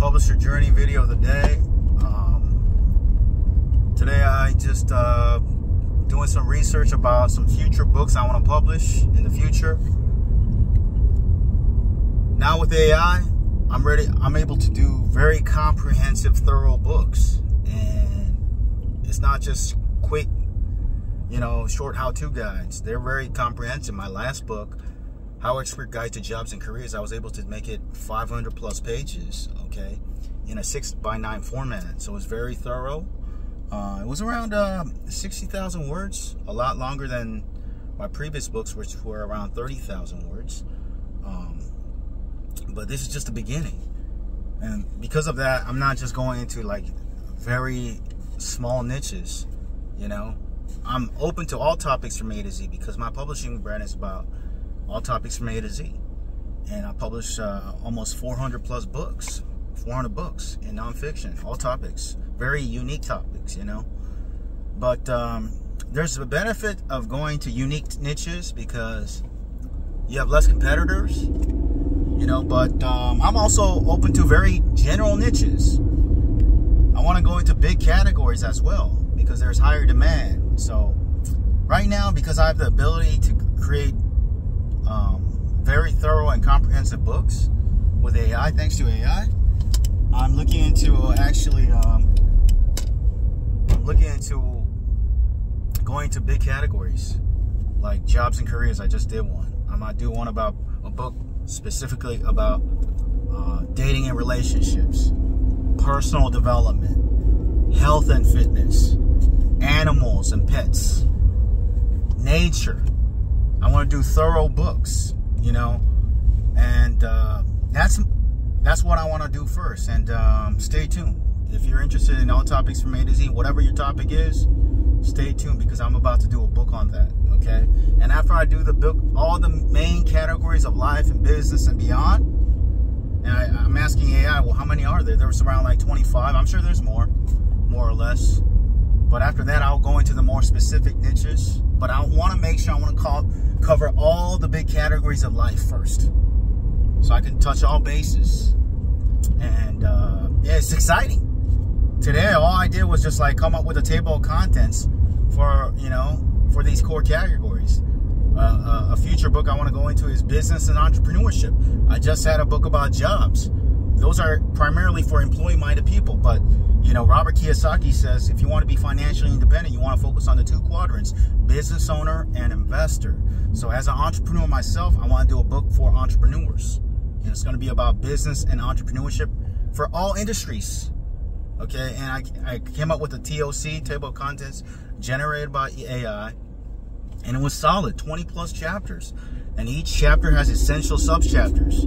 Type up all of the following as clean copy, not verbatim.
publisher journey video of the day. Today I just doing some research about some future books I want to publish in the future. Now with AI, I'm able to do very comprehensive, thorough books, and it's not just quick, short how-to guides. They're very comprehensive. My last book, HowExpert Guide to Jobs and Careers, I was able to make it 500 plus pages, okay, in a 6x9 format. So it's very thorough. It was around 60,000 words, a lot longer than my previous books, which were around 30,000 words. But this is just the beginning. And because of that, I'm not just going into like very small niches, I'm open to all topics from A to Z because my publishing brand is about all topics from A to Z. And I publish almost 400 plus books, 400 books in nonfiction, all topics, very unique topics, But there's a benefit of going to unique niches because you have less competitors, but I'm also open to very general niches. I want to go into big categories as well because there's higher demand. So right now, because I have the ability to create very thorough and comprehensive books with AI, thanks to AI, I'm looking into actually going to big categories like jobs and careers. I just did one. I might do one about a book specifically about dating and relationships, personal development, health and fitness, animals and pets, nature. I want to do thorough books, and that's what I want to do first. And stay tuned. If you're interested in all topics from A to Z, whatever your topic is, stay tuned because I'm about to do a book on that, okay? And after I do the book, all the main categories of life and business and beyond, and I'm asking AI, well, how many are there? There's around like 25. I'm sure there's more or less. But after that, I'll go into the more specific niches. But I want to make sure I want to cover all the big categories of life first, so I can touch all bases. And yeah, it's exciting. Today, all I did was just like come up with a table of contents for, for these core categories. A future book I want to go into is business and entrepreneurship. I just had a book about jobs. Those are primarily for employee-minded people. But, Robert Kiyosaki says if you want to be financially independent, you want to focus on the two quadrants, business owner and investor. So as an entrepreneur myself, I want to do a book for entrepreneurs. And it's going to be about business and entrepreneurship for all industries. Okay, and I came up with a TOC, table of contents, generated by AI, and it was solid, 20 plus chapters, and each chapter has essential sub-chapters.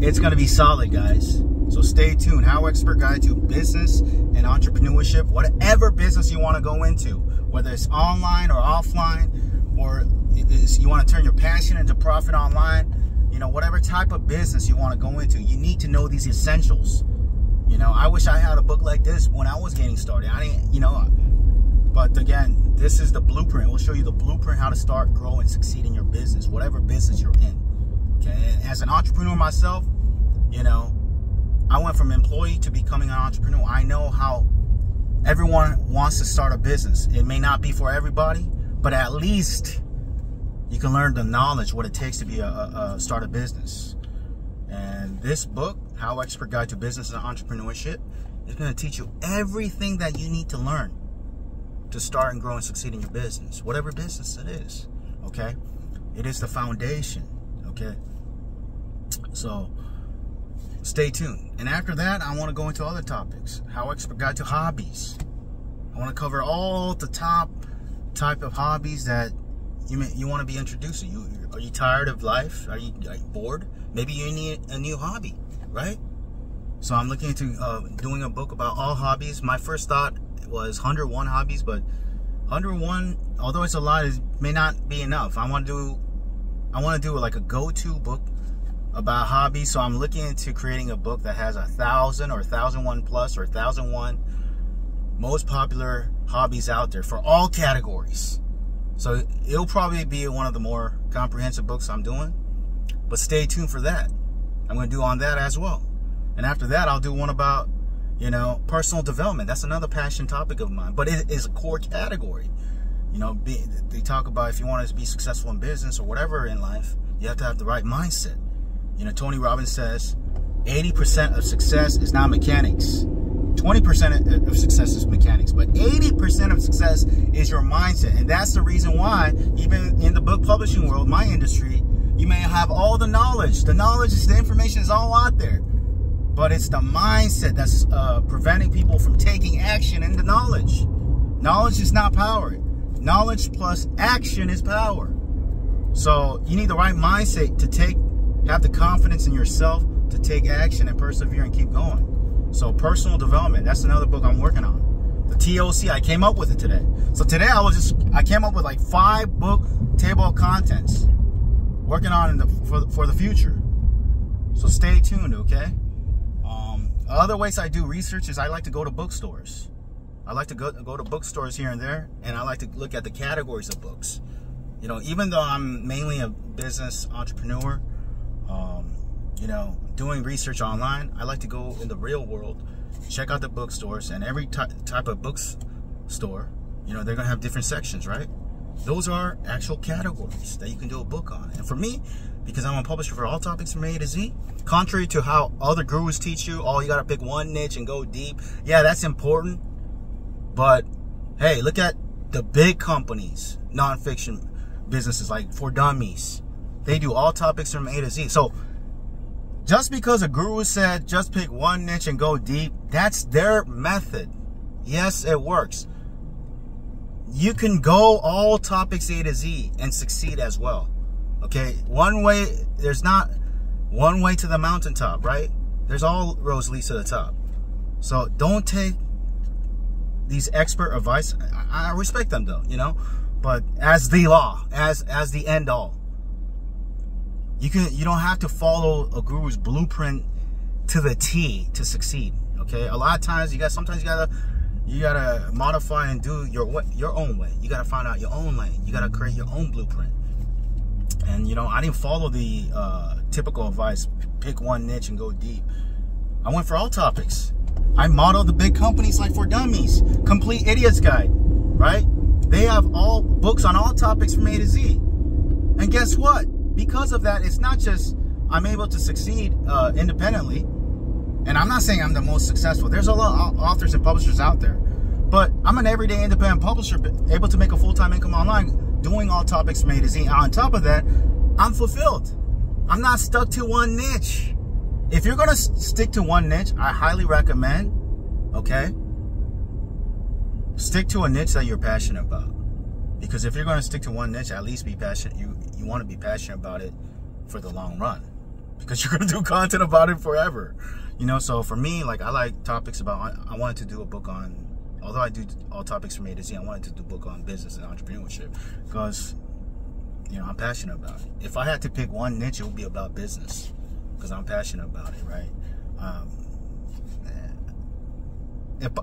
It's going to be solid, guys, so stay tuned. HowExpert Guide to Business and Entrepreneurship, whatever business you want to go into, whether it's online or offline, or you want to turn your passion into profit online, whatever type of business you want to go into, you need to know these essentials. I wish I had a book like this when I was getting started. I didn't, but again, this is the blueprint. We'll show you the blueprint how to start, grow, and succeed in your business, whatever business you're in. Okay, and as an entrepreneur myself, I went from employee to becoming an entrepreneur. I know how everyone wants to start a business. It may not be for everybody, but at least you can learn the knowledge, what it takes to start a business. And this book, HowExpert Guide to Business and Entrepreneurship, is going to teach you everything that you need to learn to start and grow and succeed in your business, whatever business it is, okay? It is the foundation, okay? So stay tuned. And after that, I want to go into other topics. HowExpert Guide to Hobbies. I want to cover all the top type of hobbies that you want to be introduced to. Are you tired of life? Are you bored? Maybe you need a new hobby, right? So I'm looking into doing a book about all hobbies. My first thought was 101 hobbies, but 101, although it's a lot, it may not be enough. I want to do like a go-to book about hobbies. So I'm looking into creating a book that has 1,000 or 1,001 plus or 1,001 most popular hobbies out there for all categories. So it'll probably be one of the more comprehensive books I'm doing, but stay tuned for that. I'm going to do on that as well. And after that, I'll do one about, you know, personal development. That's another passion topic of mine, but it is a core category. You know, they talk about if you want to be successful in business or whatever in life, you have to have the right mindset. You know, Tony Robbins says 80% of success is not mechanics. 20% of success is mechanics, but 80% of success is your mindset. And that's the reason why, even in the book publishing world, my industry, you may have all the knowledge. The knowledge is the information is all out there. But it's the mindset that's preventing people from taking action in the knowledge. Knowledge is not power. Knowledge plus action is power. So you need the right mindset to have the confidence in yourself to take action and persevere and keep going. So personal development, that's another book I'm working on. The TOC, I came up with it today. So today I came up with like 5 book table of contents working on for the future. So stay tuned, okay? Other ways I do research is I like to go to bookstores. I like to go to bookstores here and there, and I like to look at the categories of books. You know, even though I'm mainly a business entrepreneur, you know, doing research online, I like to go in the real world, check out the bookstores, and every type of bookstore, you know, they're going to have different sections, right? Those are actual categories that you can do a book on. And for me, because I'm a publisher for all topics from A to Z, contrary to how other gurus teach you, oh, you got to pick one niche and go deep. Yeah, that's important. But, hey, look at the big companies, nonfiction businesses like For Dummies. They do all topics from A to Z. So, just because a guru said just pick one niche and go deep, that's their method. Yes, it works. You can go all topics A to Z and succeed as well. Okay, there's not one way to the mountaintop, right? There's all roads lead to the top. So don't take these expert advice. I respect them though, you know, but as the law, as the end all. You don't have to follow a guru's blueprint to the T to succeed. Okay, a lot of times you gotta modify and do your own way. You gotta find out your own lane. You gotta create your own blueprint. And you know, I didn't follow the typical advice, pick one niche and go deep. I went for all topics. I modeled the big companies like For Dummies, Complete Idiot's Guide, right? They have all books on all topics from A to Z. And guess what? Because of that, it's not just I'm able to succeed independently. And I'm not saying I'm the most successful. There's a lot of authors and publishers out there. But I'm an everyday independent publisher, able to make a full-time income online, doing all topics from A to Z. And on top of that, I'm fulfilled. I'm not stuck to one niche. If you're going to stick to one niche, I highly recommend, okay, stick to a niche that you're passionate about. Because if you're going to stick to one niche, at least be passionate. You want to be passionate about it for the long run. Because you're going to do content about it forever. You know, so for me, like, I like topics about, I wanted to do a book on, although I do all topics from A to Z, I wanted to do a book on business and entrepreneurship. Because, you know, I'm passionate about it. If I had to pick one niche, it would be about business. Because I'm passionate about it, right?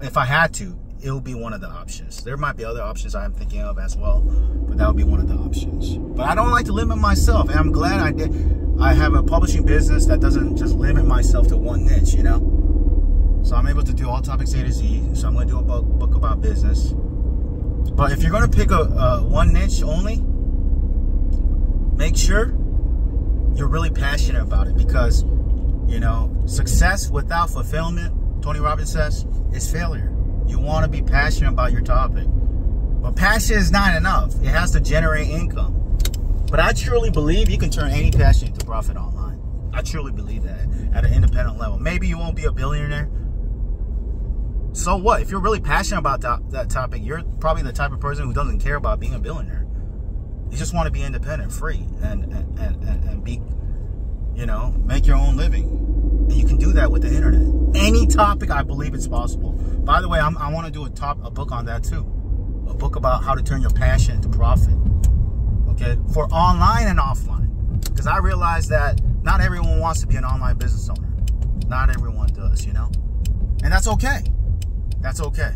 If I had to, it would be one of the options. There might be other options I'm thinking of as well, but that would be one of the options. But I don't like to limit myself, and I'm glad I have a publishing business that doesn't just limit myself to one niche, you know? So I'm able to do all topics A to Z, so I'm going to do a book about business. But if you're going to pick one niche only, make sure you're really passionate about it, because, you know, success without fulfillment, Tony Robbins says, is failure. You want to be passionate about your topic. But passion is not enough. It has to generate income. But I truly believe you can turn any passion into profit online. I truly believe that at an independent level. Maybe you won't be a billionaire. So what? If you're really passionate about that topic, you're probably the type of person who doesn't care about being a billionaire. You just want to be independent, free, and be, you know, make your own living. And you can do that with the internet. Any topic, I believe it's possible. By the way, I want to do a book on that too. A book about how to turn your passion into profit. Okay? For online and offline. Because I realize that not everyone wants to be an online business owner. Not everyone does, you know? And that's okay. That's okay.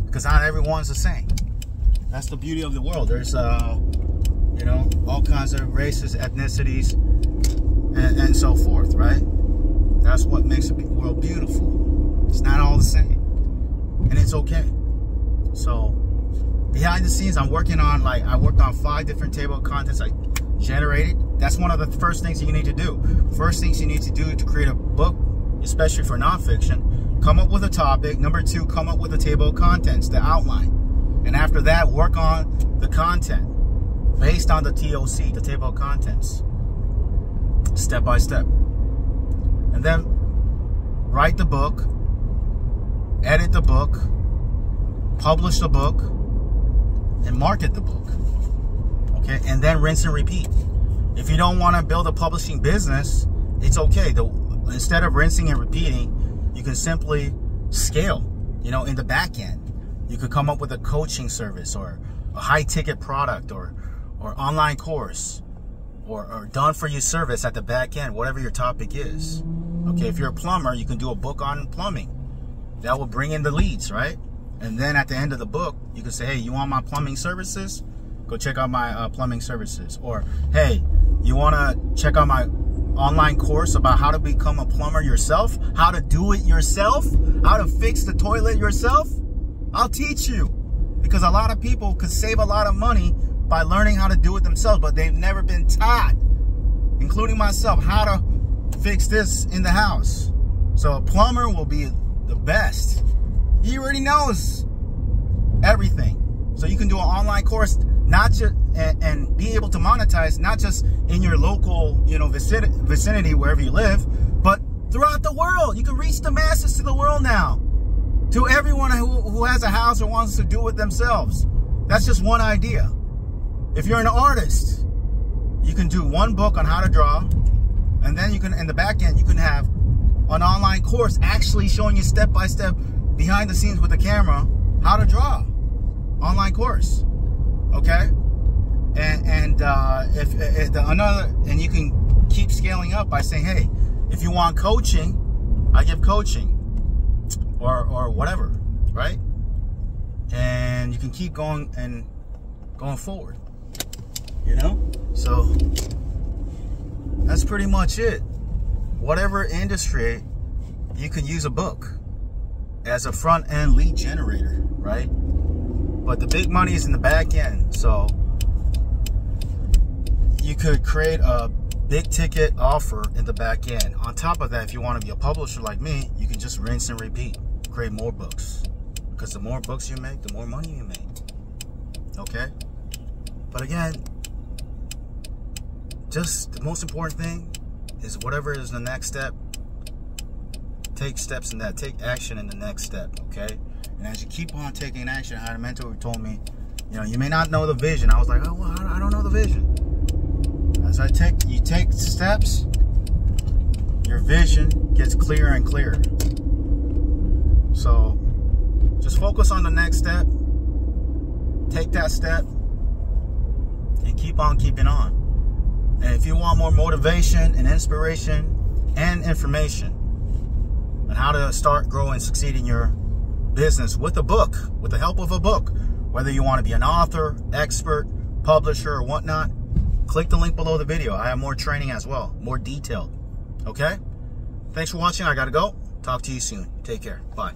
Because not everyone's the same. That's the beauty of the world. There's, you know, all kinds of races, ethnicities, and so forth, right? That's what makes the world beautiful. It's not all the same. And it's okay. So behind the scenes, I'm working on, like, I worked on 5 different table of contents I generated. That's one of the first things you need to do. First things you need to do to create a book, especially for nonfiction, come up with a topic. Number 2, come up with a table of contents, the outline. And after that, work on the content based on the TOC, the table of contents, step by step. And then write the book, edit the book, publish the book, and market the book. Okay, and then rinse and repeat. If you don't want to build a publishing business, it's okay. Instead of rinsing and repeating, you can simply scale, you know, in the back end. You could come up with a coaching service or a high ticket product or online course or done for you service at the back end, whatever your topic is. Okay, if you're a plumber, you can do a book on plumbing. That will bring in the leads, right? And then at the end of the book, you can say, hey, you want my plumbing services? Go check out my plumbing services. Or, hey, you want to check out my online course about how to become a plumber yourself? How to do it yourself? How to fix the toilet yourself? I'll teach you. Because a lot of people could save a lot of money by learning how to do it themselves, but they've never been taught, including myself, how to fix this in the house. So a plumber will be the best. He already knows everything. So you can do an online course, not just and be able to monetize, not just in your local, you know, vicinity wherever you live, but throughout the world. You can reach the masses to the world now, to everyone who has a house or wants to do it themselves. That's just one idea. If you're an artist, you can do one book on how to draw, and then you can, in the back end, you can have an online course actually showing you step by step, behind the scenes with the camera, how to draw. Online course, okay? And you can keep scaling up by saying, hey, if you want coaching, I give coaching, or whatever, right? And you can keep going and going forward, you know? So that's pretty much it. Whatever industry, you can use a book as a front end lead generator, right? But the big money is in the back end. So you could create a big ticket offer in the back end. On top of that, if you want to be a publisher like me, you can just rinse and repeat, create more books. Because the more books you make, the more money you make. Okay? But again, just the most important thing is whatever is the next step, take steps in that. Take action in the next step, okay? And as you keep on taking action, I had a mentor who told me, you know, you may not know the vision. I was like, oh, well, I don't know the vision. As you take steps, your vision gets clearer and clearer. So just focus on the next step, take that step, and keep on keeping on. And if you want more motivation and inspiration and information on how to start, grow, and succeed in your business with a book, with the help of a book, whether you want to be an author, expert, publisher, or whatnot, click the link below the video. I have more training as well, more detailed. Okay? Thanks for watching. I gotta go. Talk to you soon. Take care. Bye.